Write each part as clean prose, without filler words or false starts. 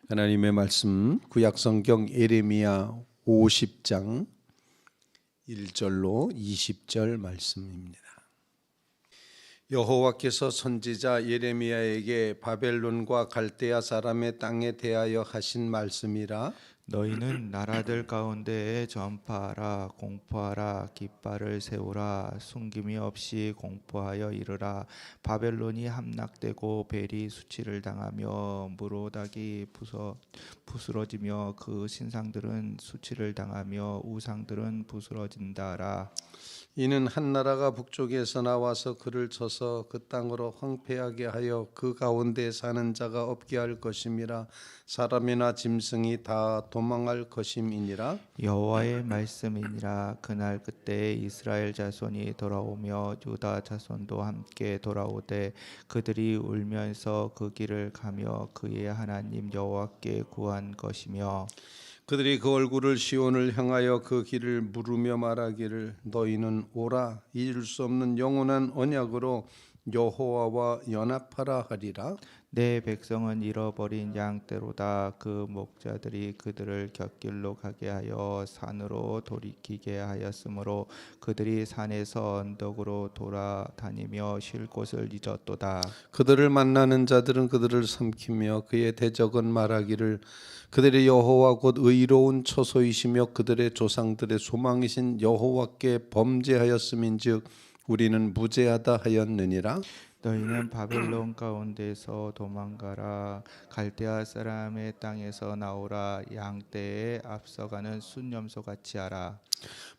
하나님의 말씀 구약성경 예레미야 50장 1절로 20절 말씀입니다. 여호와께서 선지자 예레미야에게 바벨론과 갈대아 사람의 땅에 대하여 하신 말씀이라. 너희는 나라들 가운데에 전파하라, 공포하라, 깃발을 세우라, 숨김이 없이 공포하여 이르라. 바벨론이 함락되고 벨이 수치를 당하며 무로닥이 부스러지며 그 신상들은 수치를 당하며 우상들은 부스러진다라. 이는 한 나라가 북쪽에서 나와서 그를 쳐서 그 땅으로 황폐하게 하여 그 가운데 사는 자가 없게 할 것임이라. 사람이나 짐승이 다 도망할 것임이니라. 여호와의 말씀이니라. 그날 그때 이스라엘 자손이 돌아오며 유다 자손도 함께 돌아오되 그들이 울면서 그 길을 가며 그의 하나님 여호와께 구한 것이며 그들이 그 얼굴을 시온을 향하여 그 길을 물으며 말하기를 너희는 오라 잊을 수 없는 영원한 언약으로 여호와와 연합하라 하리라. 내 백성은 잃어버린 양떼로다. 그 목자들이 그들을 곁길로 가게 하여 산으로 돌이키게 하였으므로 그들이 산에서 언덕으로 돌아다니며 쉴 곳을 잊었도다. 그들을 만나는 자들은 그들을 삼키며 그의 대적은 말하기를 그들의 여호와 곧 의로운 처소이시며 그들의 조상들의 소망이신 여호와께 범죄하였음인즉 우리는 무죄하다 하였느니라. 너희는 바벨론 가운데서 도망가라. 갈대아 사람의 땅에서 나오라. 양떼에 앞서가는 순염소 같이 하라.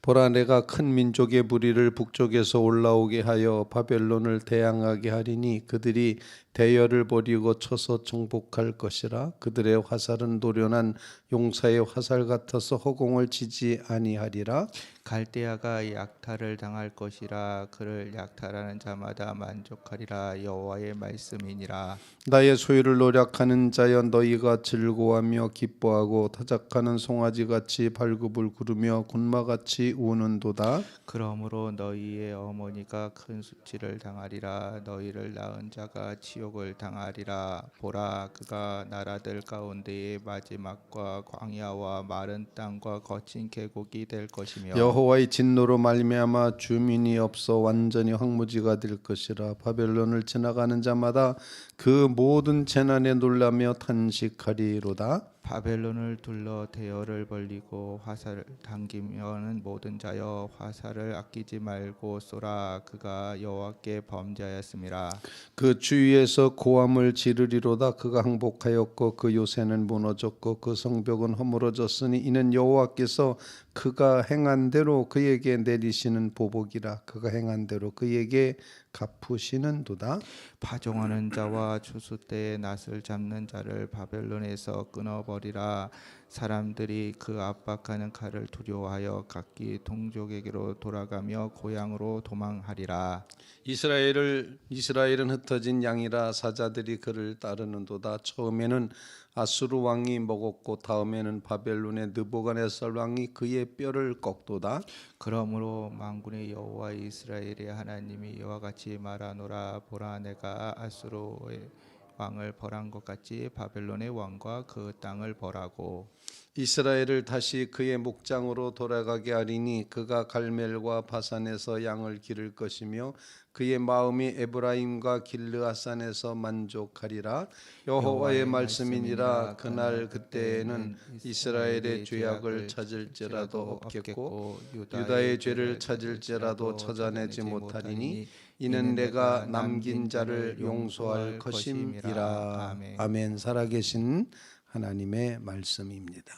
보라 내가 큰 민족의 무리를 북쪽에서 올라오게 하여 바벨론을 대항하게 하리니 그들이 대열을 버리고 쳐서 정복할 것이라. 그들의 화살은 노련한 용사의 화살 같아서 허공을 치지 아니하리라. 갈대아가 약탈을 당할 것이라. 그를 약탈하는 자마다 만족하리라. 여호와의 말씀이니라. 나의 소유를 노력하는 자여 너희가 즐거워하며 기뻐하고 타작하는 송아지같이 발굽을 구르며 곤마같이 우는도다. 그러므로 너희의 어머니가 큰 수치를 당하리라. 너희를 낳은 자가 치욕을 당하리라. 보라 그가 나라들 가운데의 마지막과 광야와 마른 땅과 거친 계곡이 될 것이며 여호와의 진노로 말미암아 주민이 없어 완전히 황무지가 될 것이라. 바벨론을 지나가는 자마다 그 모든 재난에 놀라며 탄식하리로다. 바벨론을 둘러 대열을 벌리고 화살을 당기면은 모든 자여 화살을 아끼지 말고 쏘라. 그가 여호와께 범죄하였음이라. 그 주위에서 고함을 지르리로다. 그가 항복하였고 그 요새는 무너졌고 그 성벽은 허물어졌으니 이는 여호와께서 그가 행한 대로 그에게 내리시는 보복이라. 그가 행한 대로 그에게 갚으시는도다. 파종하는 자와 추수 때에 낫을 잡는 자를 바벨론에서 끊어버리라. 사람들이 그 압박하는 칼을 두려워하여 각기 동족에게로 돌아가며 고향으로 도망하리라. 이스라엘은 흩어진 양이라 사자들이 그를 따르는도다. 처음에는 아수르 왕이 먹었고 다음에는 바벨론의 느부갓네살 왕이 그의 뼈를 꺾도다. 그러므로 만군의 여호와 이스라엘의 하나님이 이와 같이 말하노라. 보라 내가 아수르의 왕을 벌한 것 같이 바벨론의 왕과 그 땅을 벌하고 이스라엘을 다시 그의 목장으로 돌아가게 하리니 그가 갈멜과 바산에서 양을 기를 것이며 그의 마음이 에브라임과 길르앗산에서 만족하리라. 여호와의 말씀이니라. 그날 그때에는 이스라엘의 죄악을 찾을지라도 없겠고 유다의 죄를 찾을지라도 찾아내지 못하리니 이는 내가 남긴 자를 용서할 것임이라. 아멘. 살아계신 하나님의 말씀입니다.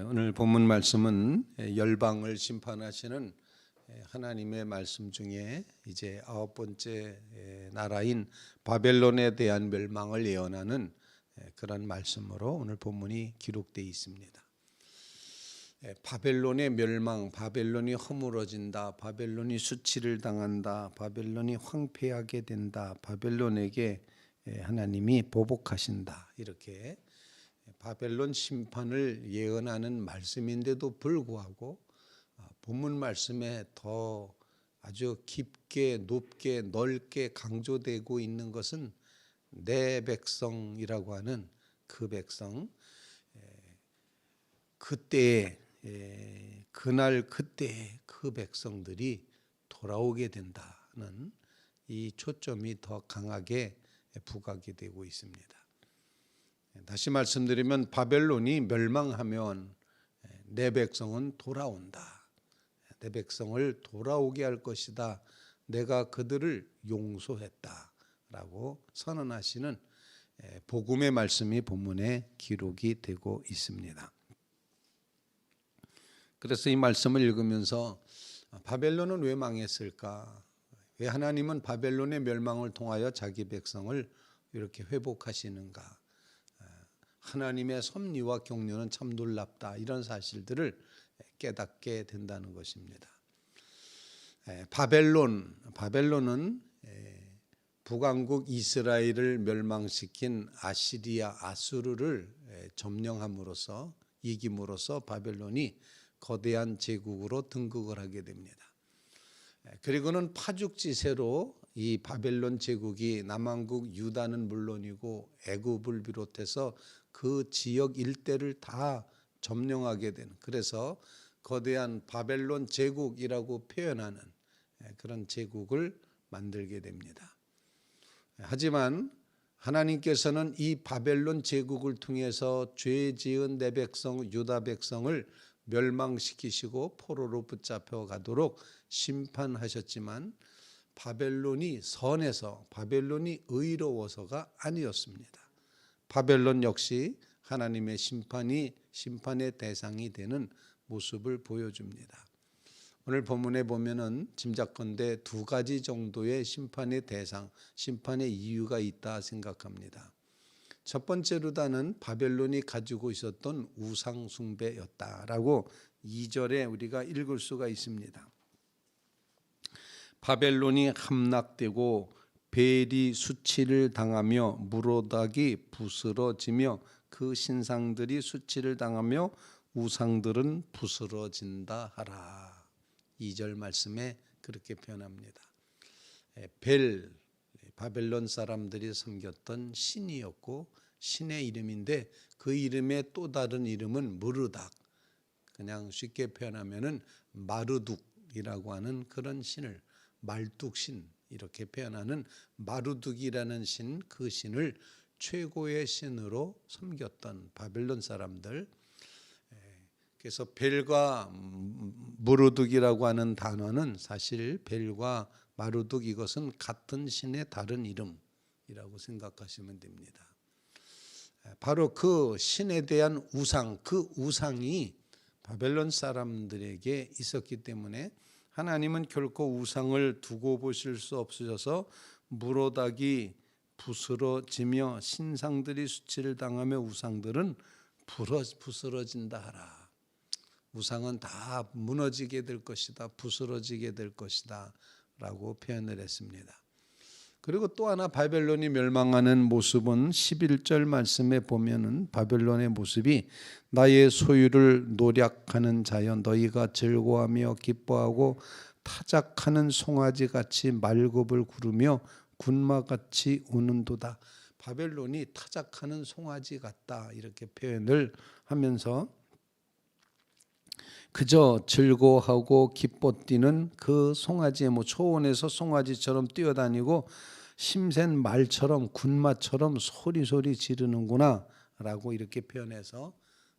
오늘 본문 말씀은 열방을 심판하시는 하나님의 말씀 중에 이제 9번째 나라인 바벨론에 대한 멸망을 예언하는 그런 말씀으로 오늘 본문이 기록되어 있습니다. 바벨론의 멸망, 바벨론이 허물어진다, 바벨론이 수치를 당한다, 바벨론이 황폐하게 된다, 바벨론에게 하나님이 보복하신다, 이렇게 바벨론 심판을 예언하는 말씀인데도 불구하고 본문 말씀에 더 아주 깊게 높게 넓게 강조되고 있는 것은 내 백성이라고 하는 그 백성, 그때에 그날 그때에 그 백성들이 돌아오게 된다는 이 초점이 더 강하게 부각이 되고 있습니다. 다시 말씀드리면 바벨론이 멸망하면 내 백성은 돌아온다. 내 백성을 돌아오게 할 것이다. 내가 그들을 용서했다라고 선언하시는 복음의 말씀이 본문에 기록이 되고 있습니다. 그래서 이 말씀을 읽으면서 바벨론은 왜 망했을까? 왜 하나님은 바벨론의 멸망을 통하여 자기 백성을 이렇게 회복하시는가? 하나님의 섭리와 격려는 참 놀랍다. 이런 사실들을 깨닫게 된다는 것입니다. 바벨론은 북왕국 이스라엘을 멸망시킨 아시리아 아수르를 점령함으로써 이김으로써 바벨론이 거대한 제국으로 등극을 하게 됩니다. 그리고는 파죽지세로 이 바벨론 제국이 남왕국 유다는 물론이고 애굽을 비롯해서 그 지역 일대를 다 점령하게 되는, 그래서 거대한 바벨론 제국이라고 표현하는 그런 제국을 만들게 됩니다. 하지만 하나님께서는 이 바벨론 제국을 통해서 죄 지은 내 백성 유다 백성을 멸망시키시고 포로로 붙잡혀 가도록 심판하셨지만 바벨론이 선해서, 바벨론이 의로워서가 아니었습니다. 바벨론 역시 하나님의 심판의 대상이 되는 모습을 보여줍니다. 오늘 본문에 보면은 짐작컨대 두 가지 정도의 심판의 대상, 심판의 이유가 있다 생각합니다. 첫 번째로다는 바벨론이 가지고 있었던 우상 숭배였다라고 2절에 우리가 읽을 수가 있습니다. 바벨론이 함락되고 벨이 수치를 당하며 무로닥이 부스러지며 그 신상들이 수치를 당하며 우상들은 부스러진다 하라. 2절 말씀에 그렇게 표현합니다. 바벨론 사람들이 섬겼던 신이었고 신의 이름인데 그 이름의 또 다른 이름은 무르닥, 그냥 쉽게 표현하면은 마르둑이라고 하는 그런 신을, 말뚝신 이렇게 표현하는 마르둑이라는 신, 그 신을 최고의 신으로 섬겼던 바벨론 사람들. 그래서 벨과 무르둑이라고 하는 단어는 사실 벨과 마르둑 이것은 같은 신의 다른 이름이라고 생각하시면 됩니다. 바로 그 신에 대한 우상, 그 우상이 바벨론 사람들에게 있었기 때문에 하나님은 결코 우상을 두고 보실 수 없으셔서 무로닥이 부스러지며 신상들이 수치를 당하며 우상들은 부스러진다 하라. 우상은 다 무너지게 될 것이다, 부스러지게 될 것이다 라고 표현을 했습니다. 그리고 또 하나 바벨론이 멸망하는 모습은 11절 말씀에 보면은 바벨론의 모습이 나의 소유를 노략하는 자여 너희가 즐거워하며 기뻐하고 타작하는 송아지같이 말굽을 구르며 군마같이 우는도다. 바벨론이 타작하는 송아지 같다 이렇게 표현을 하면서 그저 즐거워하고 기뻐 뛰는 그 송아지의 초원에서 송아지처럼 뛰어다니고 심센 말처럼 군마처럼 소리 지르는구나 라고 이렇게 표현해서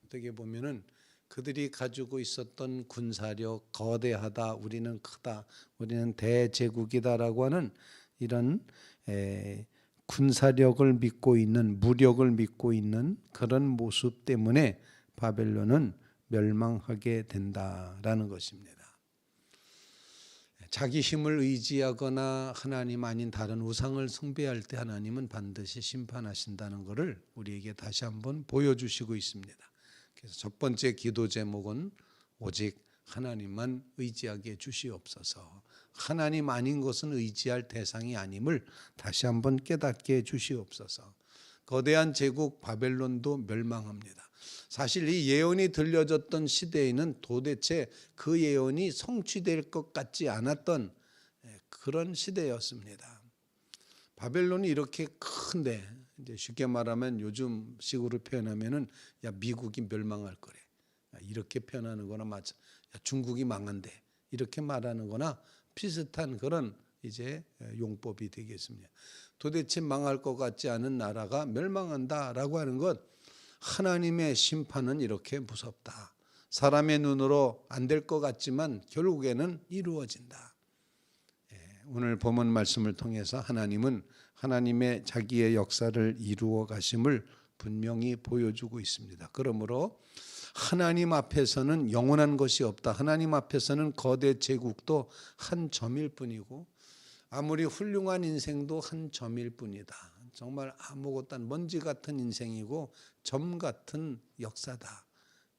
어떻게 보면은 그들이 가지고 있었던 군사력, 거대하다, 우리는 크다, 우리는 대제국이다라고 하는 이런 군사력을 믿고 있는, 무력을 믿고 있는 그런 모습 때문에 바벨론은 멸망하게 된다라는 것입니다. 자기 힘을 의지하거나 하나님 아닌 다른 우상을 숭배할 때 하나님은 반드시 심판하신다는 것을 우리에게 다시 한번 보여주시고 있습니다. 그래서 첫 번째 기도 제목은 오직 하나님만 의지하게 주시옵소서. 하나님 아닌 것은 의지할 대상이 아님을 다시 한번 깨닫게 해 주시옵소서. 거대한 제국 바벨론도 멸망합니다. 사실 이 예언이 들려졌던 시대에는 도대체 그 예언이 성취될 것 같지 않았던 그런 시대였습니다. 바벨론이 이렇게 큰데 이제 쉽게 말하면 요즘 식으로 표현하면은 야 미국이 멸망할 거래. 이렇게 표현하는 거나 맞아. 야 중국이 망한대. 이렇게 말하는 거나 비슷한 그런 이제 용법이 되겠습니다. 도대체 망할 것 같지 않은 나라가 멸망한다라고 하는 것, 하나님의 심판은 이렇게 무섭다. 사람의 눈으로 안 될 것 같지만 결국에는 이루어진다. 오늘 본문 말씀을 통해서 하나님은 하나님의 자기의 역사를 이루어 가심을 분명히 보여주고 있습니다. 그러므로 하나님 앞에서는 영원한 것이 없다. 하나님 앞에서는 거대 제국도 한 점일 뿐이고 아무리 훌륭한 인생도 한 점일 뿐이다. 정말 아무것도 안 먼지 같은 인생이고 점 같은 역사다.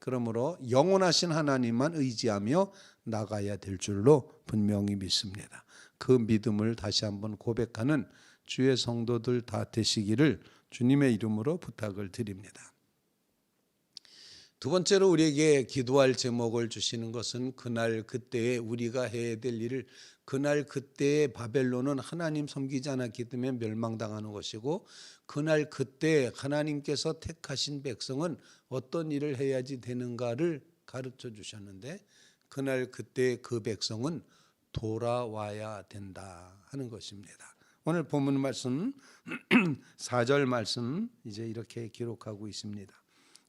그러므로 영원하신 하나님만 의지하며 나가야 될 줄로 분명히 믿습니다. 그 믿음을 다시 한번 고백하는 주의 성도들 다 되시기를 주님의 이름으로 부탁을 드립니다. 두 번째로 우리에게 기도할 제목을 주시는 것은 그날 그때에 우리가 해야 될 일을, 그날 그때에 바벨론은 하나님 섬기지 않았기 때문에 멸망당하는 것이고 그날 그때 하나님께서 택하신 백성은 어떤 일을 해야지 되는가를 가르쳐 주셨는데 그날 그때 그 백성은 돌아와야 된다 하는 것입니다. 오늘 본문 말씀 4절 말씀 이제 이렇게 기록하고 있습니다.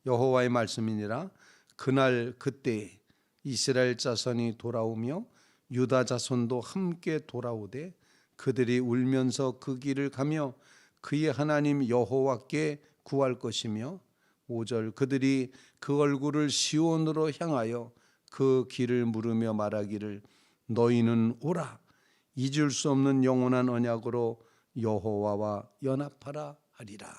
여호와의 말씀이니라. 그날 그때 이스라엘 자손이 돌아오며 유다 자손도 함께 돌아오되 그들이 울면서 그 길을 가며 그의 하나님 여호와께 구할 것이며 5절 그들이 그 얼굴을 시온으로 향하여 그 길을 물으며 말하기를 너희는 오라 잊을 수 없는 영원한 언약으로 여호와와 연합하라 하리라.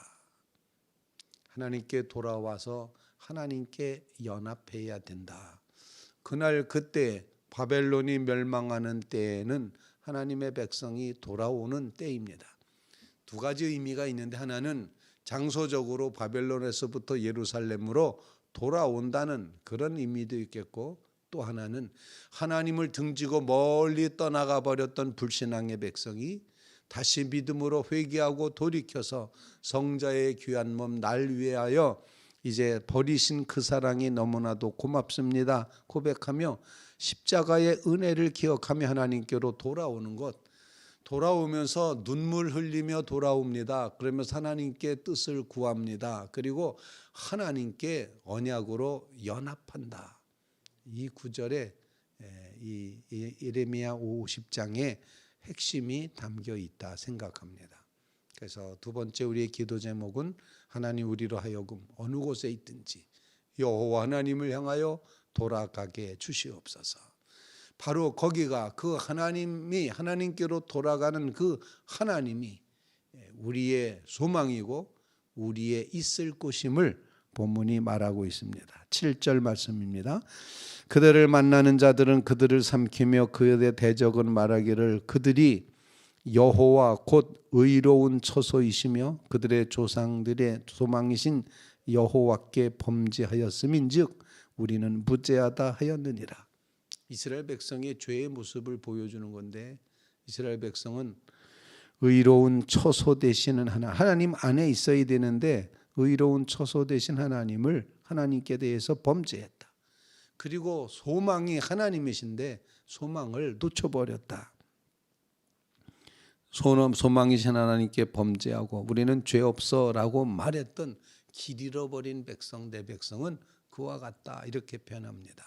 하나님께 돌아와서 하나님께 연합해야 된다. 그날 그때 바벨론이 멸망하는 때에는 하나님의 백성이 돌아오는 때입니다. 두 가지 의미가 있는데 하나는 장소적으로 바벨론에서부터 예루살렘으로 돌아온다는 그런 의미도 있겠고 또 하나는 하나님을 등지고 멀리 떠나가 버렸던 불신앙의 백성이 다시 믿음으로 회개하고 돌이켜서 성자의 귀한 몸 날 위하여 이제 버리신 그 사랑이 너무나도 고맙습니다 고백하며 십자가의 은혜를 기억하며 하나님께로 돌아오는 것, 돌아오면서 눈물 흘리며 돌아옵니다. 그러면서 하나님께 뜻을 구합니다. 그리고 하나님께 언약으로 연합한다. 이 구절에 이 예레미야 50장에 핵심이 담겨 있다 생각합니다. 그래서 두 번째 우리의 기도 제목은 하나님 우리로 하여금 어느 곳에 있든지 여호와 하나님을 향하여 돌아가게 주시옵소서. 바로 거기가 그 하나님이 하나님께로 돌아가는 그 하나님이 우리의 소망이고 우리의 있을 곳임을 본문이 말하고 있습니다. 7절 말씀입니다. 그들을 만나는 자들은 그들을 삼키며 그들의 대적은 말하기를 그들이 여호와 곧 의로운 처소이시며 그들의 조상들의 소망이신 여호와께 범죄하였음인즉 우리는 무죄하다 하였느니라. 이스라엘 백성의 죄의 모습을 보여주는 건데 이스라엘 백성은 의로운 처소 되시는 하나님 안에 있어야 되는데 의로운 처소 되신 하나님을 하나님께 대해서 범죄했다. 그리고 소망이 하나님이신데 소망을 놓쳐버렸다. 소망이신 하나님께 범죄하고 우리는 죄 없어라고 말했던 길 잃어버린 백성 내 백성은 그와 같다 이렇게 표현합니다.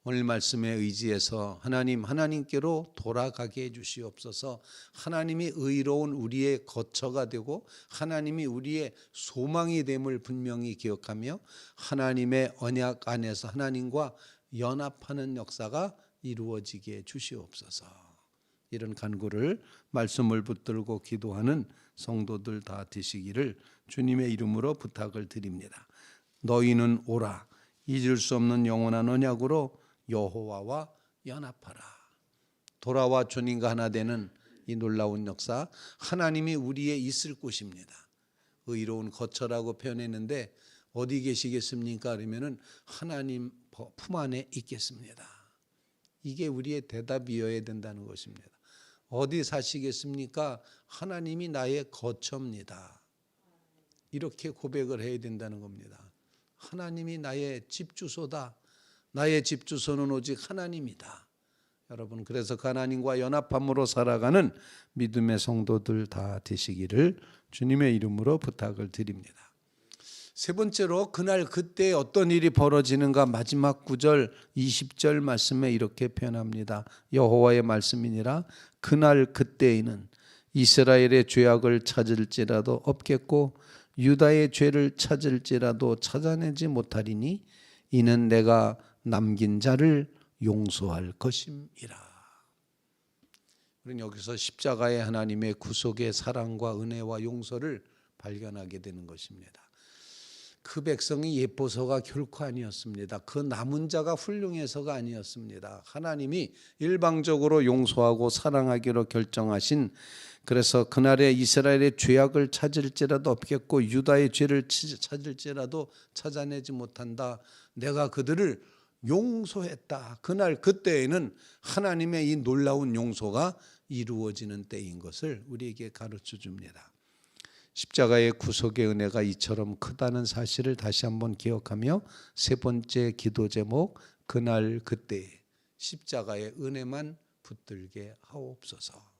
오늘 말씀에 의지해서 하나님께로 돌아가게 해주시옵소서. 하나님이 의로운 우리의 거처가 되고 하나님이 우리의 소망이 됨을 분명히 기억하며 하나님의 언약 안에서 하나님과 연합하는 역사가 이루어지게 해주시옵소서. 이런 간구를 말씀을 붙들고 기도하는 성도들 다 되시기를 주님의 이름으로 부탁을 드립니다. 너희는 오라 잊을 수 없는 영원한 언약으로 여호와와 연합하라. 돌아와 주님과 하나 되는 이 놀라운 역사, 하나님이 우리의 있을 곳입니다. 의로운 거처라고 표현했는데 어디 계시겠습니까? 그러면은 하나님 품 안에 있겠습니다. 이게 우리의 대답이어야 된다는 것입니다. 어디 사시겠습니까? 하나님이 나의 거처입니다. 이렇게 고백을 해야 된다는 겁니다. 하나님이 나의 집 주소다. 나의 집 주소는 오직 하나님이다. 여러분, 그래서 그 하나님과 연합함으로 살아가는 믿음의 성도들 다 되시기를 주님의 이름으로 부탁을 드립니다. 세 번째로 그날 그때 어떤 일이 벌어지는가 마지막 9절 20절 말씀에 이렇게 표현합니다. 여호와의 말씀이니라 그날 그때에는 이스라엘의 죄악을 찾을지라도 없겠고 유다의 죄를 찾을지라도 찾아내지 못하리니 이는 내가 남긴 자를 용서할 것임이라. 우리는 여기서 십자가의 하나님의 구속의 사랑과 은혜와 용서를 발견하게 되는 것입니다. 그 백성이 예뻐서가 결코 아니었습니다. 그 남은 자가 훌륭해서가 아니었습니다. 하나님이 일방적으로 용서하고 사랑하기로 결정하신, 그래서 그날에 이스라엘의 죄악을 찾을지라도 없겠고 유다의 죄를 찾을지라도 찾아내지 못한다. 내가 그들을 용서했다. 그날 그때에는 하나님의 이 놀라운 용서가 이루어지는 때인 것을 우리에게 가르쳐 줍니다. 십자가의 구속의 은혜가 이처럼 크다는 사실을 다시 한번 기억하며 세 번째 기도 제목, 그날 그때 십자가의 은혜만 붙들게 하옵소서.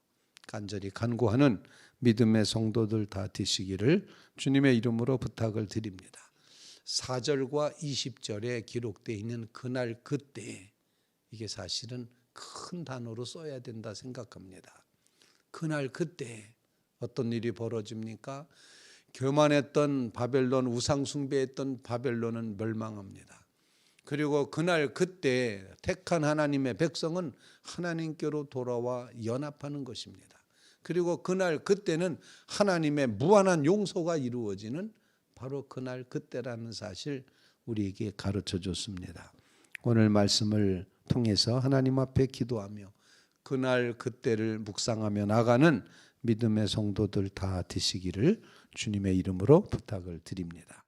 간절히 간구하는 믿음의 성도들 다 되시기를 주님의 이름으로 부탁을 드립니다. 4절과 20절에 기록되어 있는 그날 그때, 이게 사실은 큰 단어로 써야 된다 생각합니다. 그날 그때 어떤 일이 벌어집니까? 교만했던 바벨론, 우상 숭배했던 바벨론은 멸망합니다. 그리고 그날 그때 택한 하나님의 백성은 하나님께로 돌아와 연합하는 것입니다. 그리고 그날 그때는 하나님의 무한한 용서가 이루어지는 바로 그날 그때라는 사실 우리에게 가르쳐 줬습니다. 오늘 말씀을 통해서 하나님 앞에 기도하며 그날 그때를 묵상하며 나가는 믿음의 성도들 다 되시기를 주님의 이름으로 부탁을 드립니다.